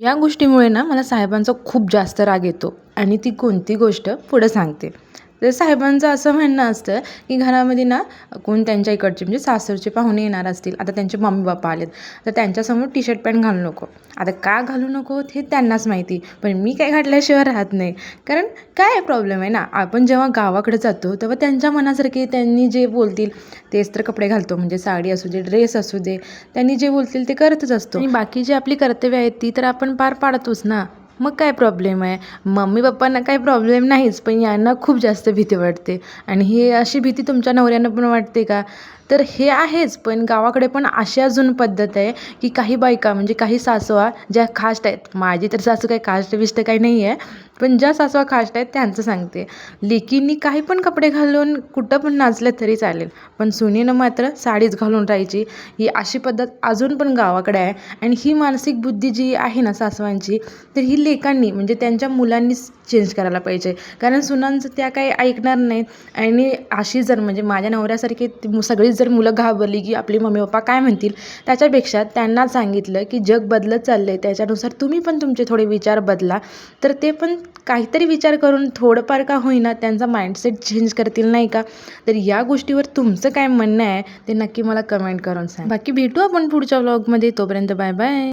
या गोष्टीमुळे ना मला साहेबांचा खूप जास्त राग येतो आणि ती कोणती गोष्ट पुढं सांगते. तर साहेबांचं असं म्हणणं असतं, की घरामध्ये ना कोण त्यांच्या इकडचे म्हणजे सासरचे पाहुणे येणार असतील, आता त्यांचे मम्मी-पप्पा आलेत, तर त्यांच्यासमोर टी-शर्ट पॅन्ट घालू नको. आता का घालू नको हे त्यांनाच माहिती, पण मी काय घातल्याशिवाय राहत नाही. कारण काय प्रॉब्लेम आहे ना, आपण जेव्हा गावाकडे जातो, तेव्हा त्यांच्या मनासारखे त्यांनी जे बोलतील तेच तर कपडे घालतो. म्हणजे साडी असू दे, ड्रेस असू दे, त्यांनी जे बोलतील ते करतच असतो आणि बाकी जी आपली कर्तव्य आहेत ती तर आपण पार पाडतोच ना. मग काय प्रॉब्लेम आहे? मम्मी पप्पांना काही प्रॉब्लेम नाहीच, पण यांना खूप जास्त भीती वाटते आणि ही अशी भीती तुमच्या नवऱ्यांना पण वाटते का? तर हे आहेच, पण गावाकडे पण अशी अजून पद्धत आहे, की काही बायका म्हणजे काही सासवा ज्या खास्ट आहेत. माझी तर सासू काही कास्ट-बिस्ट काही नाही आहे. पण ज्या सासवा खास्ट आहेत त्यांचं सांगते. लेकींनी काही पण कपडे घालून कुठं पण नाचलं तरी चालेल, पण सुनेनं मात्र साडीच घालून राहायची. ही अशी पद्धत अजून पण गावाकडे आहे आणि ही मानसिक बुद्धी जी आहे ना सासवांची, तर ही लेकांनी म्हणजे त्यांच्या मुलांनीच चेंज करायला पाहिजे. कारण सुनांचं त्या काही ऐकणार नाहीत आणि अशी जर म्हणजे माझ्या नवऱ्यासारखी सगळीच जर मुलं घाबरली, की आपले मम्मी-पप्पा काय म्हणतील, त्याच्यापेक्षा त्यांना सांगितलं, की जग बदलत चाललं आहे, त्याच्यानुसार तुम्ही पण तुमचे थोडे विचार बदला. तर ते पण काहीतरी विचार करून थोडंफार का होईना त्यांचा माइंडसेट चेंज करतील, नाही का? तर या गोष्टीवर तुमचं काय म्हणणं आहे ते नक्की मला कमेंट करून सांगा. बाकी भेटू आपण पुढच्या व्लॉगमध्ये. तोपर्यंत बाय बाय.